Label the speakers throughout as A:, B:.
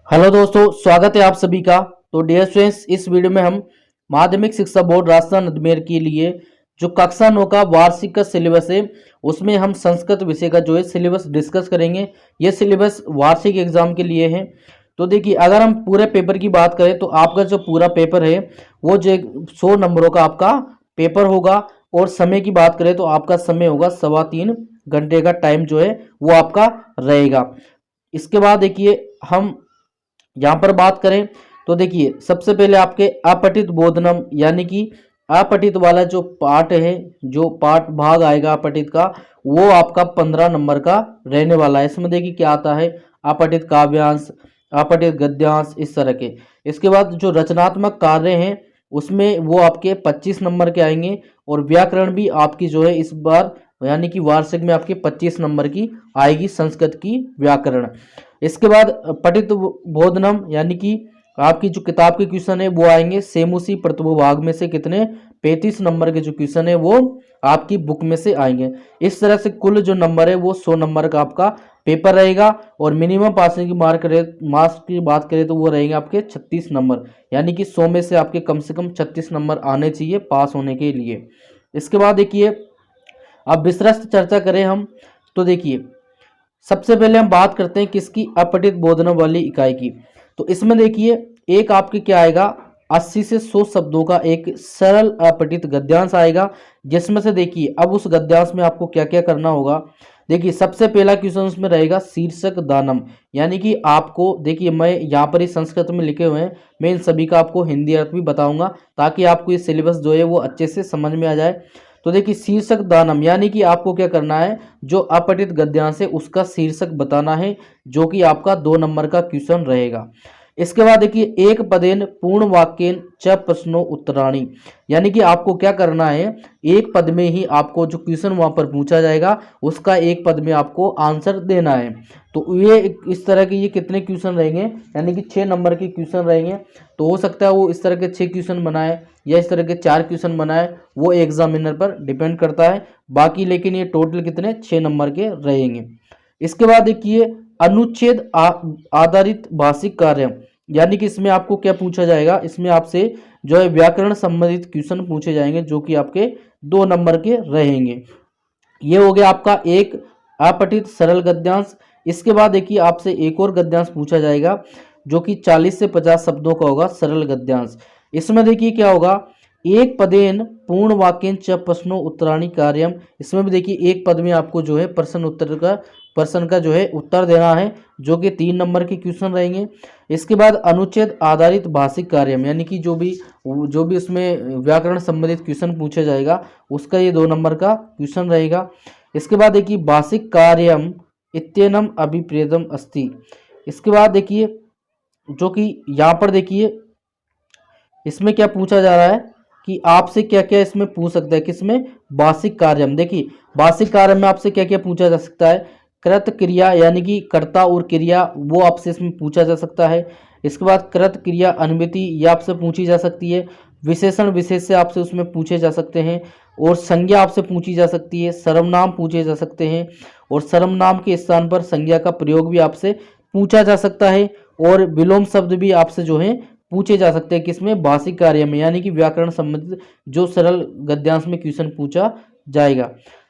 A: Hello दोस्तों, स्वागत है आप सभी का। तो डियर स्टूडेंट्स, इस वीडियो में हम माध्यमिक शिक्षा बोर्ड राजस्थान अजमेर के लिए जो कक्षा 9 का वार्षिक का सिलेबस है उसमें हम संस्कृत विषय का जो है सिलेबस डिस्कस करेंगे। ये सिलेबस वार्षिक एग्जाम के लिए है। तो देखिए, अगर हम पूरे पेपर की बात करें तो आपका जो पूरा पेपर है वो जो 100 नंबरों का आपका पेपर होगा। और समय की बात करें तो आपका समय होगा 3.25 घंटे का टाइम जो है वो आपका रहेगा। इसके बाद देखिए, हम यहाँ पर बात करें तो देखिए, सबसे पहले आपके अपठित बोधनम यानी कि अपठित वाला जो पार्ट है, जो पार्ट भाग आएगा अपठित का, वो आपका 15 नंबर का रहने वाला है। इसमें देखिए क्या आता है, अपठित काव्यांश, अपठित गद्यांश, इस तरह के। इसके बाद जो रचनात्मक कार्य हैं उसमें वो आपके 25 नंबर के आएंगे। और व्याकरण भी आपकी जो है इस बार यानी कि वार्षिक में आपके 25 नंबर की आएगी, संस्कृत की व्याकरण। इसके बाद पठित बोधनम यानी कि आपकी जो किताब के क्वेश्चन है वो आएंगे सेमुसी प्रतिभूभाग में से कितने 35 नंबर के जो क्वेश्चन है वो आपकी बुक में से आएंगे। इस तरह से कुल जो नंबर है वो 100 नंबर का आपका पेपर रहेगा। और मिनिमम पासिंग की मार्क्स की बात करें तो वो रहेंगे आपके 36 नंबर, यानी कि 100 में से आपके कम से कम 36 नंबर आने चाहिए पास होने के लिए। इसके बाद देखिए, अब विस्तृत चर्चा करें हम तो देखिए, सबसे पहले हम बात करते हैं किसकी, अपठित बोधनों वाली इकाई की। तो इसमें देखिए, एक आपके क्या आएगा, 80 से 100 शब्दों का एक सरल अपठित गद्यांश आएगा। जिसमें से देखिए, अब उस गद्यांश में आपको क्या क्या करना होगा। देखिए, सबसे पहला क्वेश्चन उसमें रहेगा शीर्षक दानम, यानी कि आपको देखिए, मैं यहाँ पर ही संस्कृत में लिखे हुए हैं, मैं इन सभी का आपको हिंदी अर्थ भी बताऊंगा ताकि आपको ये सिलेबस जो है वो अच्छे से समझ में आ जाए। तो देखिए, शीर्षक दानम यानी कि आपको क्या करना है, जो अपठित गद्यांश है उसका शीर्षक बताना है, जो कि आपका 2 नंबर का क्वेश्चन रहेगा। इसके बाद देखिए, एक पदेन पूर्ण वाक्येन च प्रश्नो उत्तराणी, यानी कि आपको क्या करना है, एक पद में ही आपको जो क्वेश्चन वहां पर पूछा जाएगा उसका एक पद में आपको आंसर देना है। तो ये इस तरह के ये कितने क्वेश्चन रहेंगे, यानी कि 6 नंबर के क्वेश्चन रहेंगे। तो हो सकता है वो इस तरह के 6 क्वेश्चन बनाए या इस तरह के 4 क्वेश्चन बनाए, वो एग्जामिनर पर डिपेंड करता है। बाकी लेकिन ये टोटल कितने 6 नंबर के रहेंगे। इसके बाद देखिए, अनुच्छेद आधारित भाषिक कार्य, यानी कि इसमें आपको क्या पूछा जाएगा, इसमें आपसे जो है व्याकरण संबंधित क्वेश्चन पूछे जाएंगे जो कि आपके 2 नंबर के रहेंगे। ये हो गया आपका एक अपठित सरल गद्यांश। इसके बाद देखिए, आपसे एक और गद्यांश पूछा जाएगा जो कि 40 से 50 शब्दों का होगा, सरल गद्यांश। इसमें देखिए क्या होगा, एक पदेन पूर्ण वाक्येन च प्रश्नो उत्तराणी कार्यम। इसमें भी देखिए एक पद में आपको जो है प्रश्न का जो है उत्तर देना है, जो कि 3 नंबर के क्वेश्चन रहेंगे। इसके बाद अनुच्छेद आधारित भाषिक कार्यम, यानी कि जो भी उसमें व्याकरण संबंधित क्वेश्चन पूछा जाएगा उसका ये 2 नंबर का क्वेश्चन रहेगा। इसके बाद देखिए, भाषिक कार्यम इत्येनम अभिप्रेतम अस्ति। इसके बाद देखिए, जो कि यहाँ पर देखिए इसमें क्या पूछा जा रहा है कि आपसे क्या क्या इसमें पूछ सकता है, किसमें, वार्षिक कार्य में। देखिए, वार्षिक कार्य में आपसे क्या क्या पूछा जा सकता है, कृत क्रिया यानी कि कर्ता और क्रिया, वो आपसे इसमें पूछा जा सकता है। इसके बाद कृत क्रिया अनुमिति, ये आपसे पूछी जा सकती है। विशेषण विशेष से आपसे उसमें पूछे जा सकते हैं। और संज्ञा आपसे पूछी जा सकती है, सर्वनाम पूछे जा सकते हैं, और सर्वनाम के स्थान पर संज्ञा का प्रयोग भी आपसे पूछा जा सकता है। और विलोम शब्द भी आपसे जो है पूछे जा सकते हैं, किसमें, भाषिक कार्य में, यानी कि व्याकरण संबंधित जो सरल गद्यांश में क्वेश्चन पूछा जाएगा।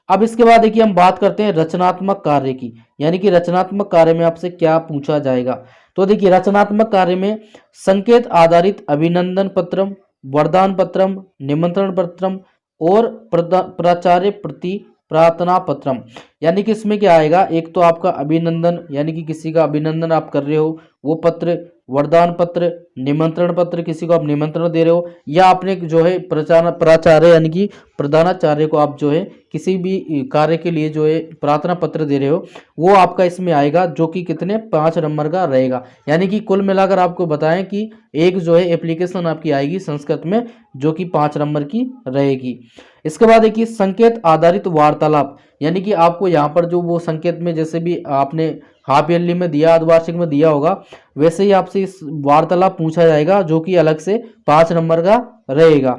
A: अब इसके बाद देखिए, हम बात करते हैं रचनात्मक कार्य की, यानी कि रचनात्मक कार्य में आपसे क्या पूछा जाएगा। तो देखिए, रचनात्मक कार्य में संकेत आधारित अभिनंदन पत्रम, वरदान पत्रम, निमंत्रण पत्रम और प्राचार्य प्रति प्रार्थना पत्रम, यानी कि इसमें क्या आएगा, एक तो आपका अभिनंदन यानी कि किसी का अभिनंदन आप कर रहे हो वो पत्र, वरदान पत्र, निमंत्रण पत्र, किसी को आप निमंत्रण दे रहे हो, या आपने जो है प्राचार्य यानी कि प्रधानाचार्य को आप जो है किसी भी कार्य के लिए जो है प्रार्थना पत्र दे रहे हो, वो आपका इसमें आएगा, जो कि कितने 5 नंबर का रहेगा। यानी कि कुल मिलाकर आपको बताएं कि एक जो है एप्लीकेशन आपकी आएगी संस्कृत में जो कि 5 नंबर की रहेगी। इसके बाद देखिए, संकेत आधारित वार्तालाप, यानी कि आपको यहाँ पर जो वो संकेत में जैसे भी आपने हाफ ईयरली में दिया, अर्धवार्षिक में दिया होगा, वैसे ही आपसे इस वार्तालाप पूछा जाएगा जो कि अलग से 5 नंबर का रहेगा।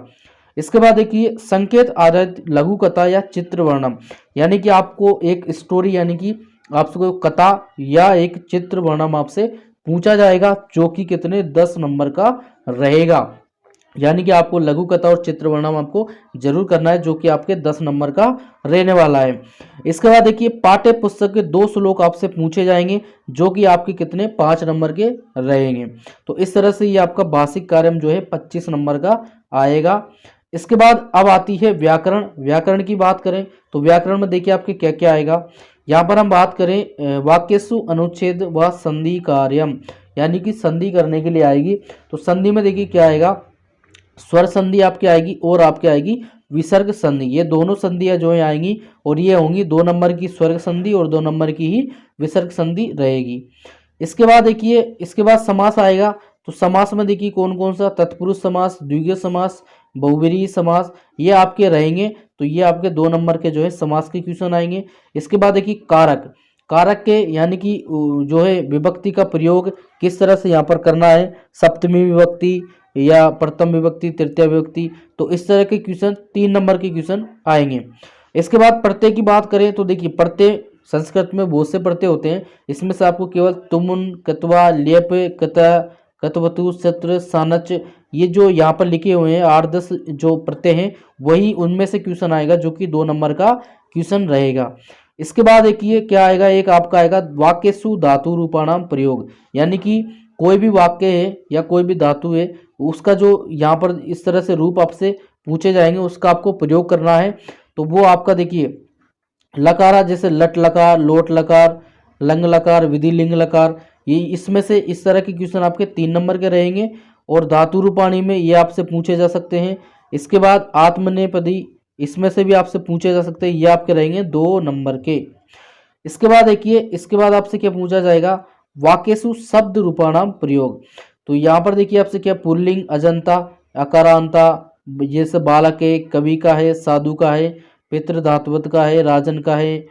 A: इसके बाद देखिए, संकेत आधारित लघु कथा या चित्र वर्णन, यानी कि आपको एक स्टोरी यानी कि आपसे कोई कथा या एक चित्र वर्णन आपसे पूछा जाएगा, जो कि कितने 10 नंबर का रहेगा। यानी कि आपको लघु कथा और चित्र वर्णन आपको जरूर करना है, जो कि आपके 10 नंबर का रहने वाला है। इसके बाद देखिए पाठ्य पुस्तक के 2 श्लोक आपसे पूछे जाएंगे, जो कि आपके कितने 5 नंबर के रहेंगे। तो इस तरह से ये आपका भाषिक कार्य जो है 25 नंबर का आएगा। इसके बाद अब आती है व्याकरण। व्याकरण की बात करें तो व्याकरण में देखिए आपके क्या क्या आएगा। यहाँ पर हम बात करें वाक्यसु अनुच्छेद व संधि कार्यम, यानी कि संधि करने के लिए आएगी। तो संधि में देखिए क्या आएगा, स्वर संधि आपकी आएगी और आपकी आएगी विसर्ग संधि। ये दोनों संधियां जो है आएंगी, और ये होंगी 2 नंबर की स्वर्ग संधि और 2 नंबर की ही विसर्ग संधि रहेगी। इसके बाद देखिए इसके बाद समास आएगा। तो समास में देखिए कौन कौन सा, तत्पुरुष समास, द्विगुण समास, बहुव्रीहि समास, ये आपके रहेंगे। तो ये आपके 2 नंबर के जो है समास के क्वेश्चन आएंगे। इसके बाद देखिए कारक, कारक के यानी कि जो है विभक्ति का प्रयोग किस तरह से यहाँ पर करना है, सप्तमी विभक्ति या प्रथम विभक्ति, तृतीय विभक्ति, तो इस तरह के क्वेश्चन 3 नंबर के क्वेश्चन आएंगे। इसके बाद प्रत्यय की बात करें तो देखिए प्रत्यय संस्कृत में बहुत से प्रत्यय होते हैं, इसमें से आपको केवल तुमुन, कत्वा, लेप, कता, कतवतु, सत्र, सानच, ये जो यहाँ पर लिखे हुए हैं 8-10 जो प्रत्यय हैं, वही उनमें से क्वेश्चन आएगा, जो कि 2 नंबर का क्वेश्चन रहेगा। इसके बाद देखिए क्या आएगा, एक आपका आएगा वाक्यसु धातु रूपाणाम प्रयोग, यानी कि कोई भी वाक्य है या कोई भी धातु है, उसका जो यहाँ पर इस तरह से रूप आपसे पूछे जाएंगे, उसका आपको प्रयोग करना है। तो वो आपका देखिए लकारा, जैसे लट लकार, लोट लकार, लंग लकार, विधि लिंग लकार, ये इसमें से इस तरह के क्वेश्चन आपके 3 नंबर के रहेंगे। और धातु रूपाणी में ये आपसे पूछे जा सकते हैं। इसके बाद आत्मनेपदी, इसमें से भी आपसे पूछे जा सकते हैं, ये आपके रहेंगे 2 नंबर के। इसके बाद देखिए इसके बाद आपसे क्या पूछा जाएगा, वाक्यसु शब्द रूपाणाम प्रयोग। तो यहाँ पर देखिए आपसे क्या पुल्लिंग, अजंता, अकारांता, जैसे बालक है, कवि का है, साधु का है, पितृ धातुवत का है, राजन का है।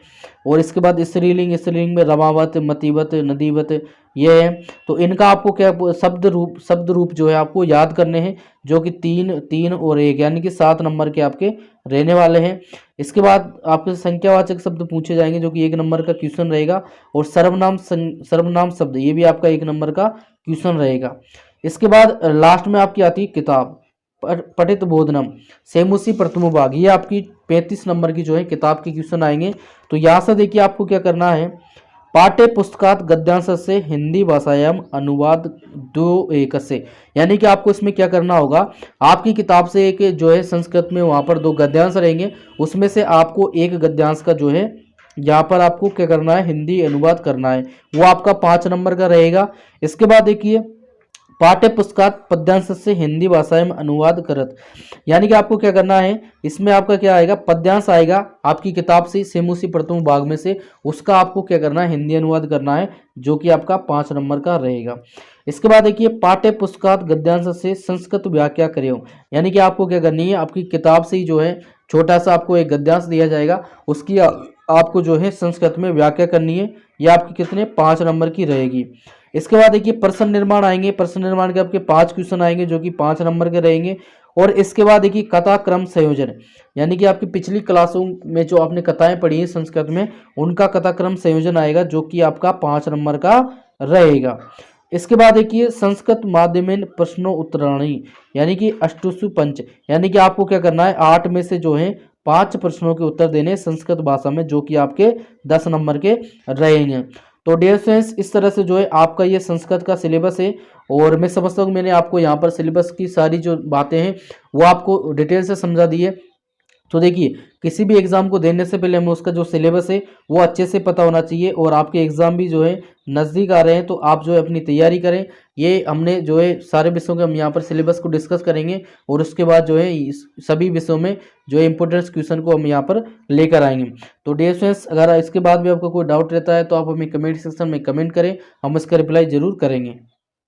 A: और इसके बाद स्त्रीलिंग, स्त्रीलिंग में रमावत, मतिवत, नदीवत, ये है। तो इनका आपको क्या शब्द रूप जो है आपको याद करने हैं, जो कि 3 और 1 यानी कि 7 नंबर के आपके रहने वाले हैं। इसके बाद आपके संख्यावाचक शब्द पूछे जाएंगे, जो कि 1 नंबर का क्वेश्चन रहेगा। और सर्वनाम शब्द, ये भी आपका 1 नंबर का क्वेश्चन रहेगा। इसके बाद लास्ट में आपकी आती है किताब पठित बोधनम सेमुसी प्रथम भाग, ये आपकी 35 नंबर की जो है किताब के क्वेश्चन आएंगे। तो यहाँ से देखिए आपको क्या करना है, पाठ्य पुस्तकात गद्यांश से हिंदी भाषायाम अनुवाद 2 से, यानी कि आपको इसमें क्या करना होगा, आपकी किताब से एक जो है संस्कृत में वहाँ पर 2 गद्यांश रहेंगे, उसमें से आपको एक गद्यांश का जो है यहाँ पर आपको क्या करना है, हिंदी अनुवाद करना है, वो आपका 5 नंबर का रहेगा। इसके बाद देखिए पाठ्य पुस्तकात पद्यांश से हिंदी भाषा में अनुवाद करत, यानी कि आपको क्या करना है, इसमें आपका क्या आएगा, पद्यांश आएगा आपकी किताब से सेमुसी प्रथम भाग में से, उसका आपको क्या करना है, हिंदी अनुवाद करना है, जो कि आपका 5 नंबर का रहेगा। इसके बाद देखिए पाठ्य पुस्तकात गद्यांश से संस्कृत व्याख्या करें, यानी कि आपको क्या करनी है, आपकी किताब से ही जो है छोटा सा आपको एक गद्यांश दिया जाएगा, उसकी आपको जो है संस्कृत में व्याख्या करनी है, यह आपकी कितने 5 नंबर की रहेगी। इसके बाद देखिए प्रश्न निर्माण आएंगे, प्रश्न निर्माण के आपके 5 क्वेश्चन आएंगे, जो कि 5 नंबर के रहेंगे। और इसके बाद देखिए कथा क्रम संयोजन, यानी कि आपकी पिछली क्लासों में जो आपने कथाएं पढ़ी है संस्कृत में, उनका कथा क्रम संयोजन आएगा, जो कि आपका 5 नंबर का रहेगा। इसके बाद देखिए संस्कृत माध्यमेन प्रश्नों उत्तराणी, यानी कि अष्टुसु पंच, यानी कि आपको क्या करना है, 8 में से जो है 5 प्रश्नों के उत्तर देने संस्कृत भाषा में, जो कि आपके 10 नंबर के रहेंगे। तो डियर स्टूडेंट्स, इस तरह से जो है आपका ये संस्कृत का सिलेबस है। और मैं समझता हूँ मैंने आपको यहाँ पर सिलेबस की सारी जो बातें हैं वो आपको डिटेल से समझा दी है। तो देखिए किसी भी एग्ज़ाम को देने से पहले हमें उसका जो सिलेबस है वो अच्छे से पता होना चाहिए। और आपके एग्ज़ाम भी जो है नज़दीक आ रहे हैं, तो आप जो है अपनी तैयारी करें। ये हमने जो है सारे विषयों के हम यहाँ पर सिलेबस को डिस्कस करेंगे, और उसके बाद जो है इस सभी विषयों में जो है इंपॉर्टेंट क्वेश्चन को हम यहाँ पर लेकर आएंगे। तो डियर स्टूडेंट्स, अगर इसके बाद भी आपको कोई डाउट रहता है तो आप हमें कमेंट सेक्शन में कमेंट करें, हम इसका रिप्लाई ज़रूर करेंगे।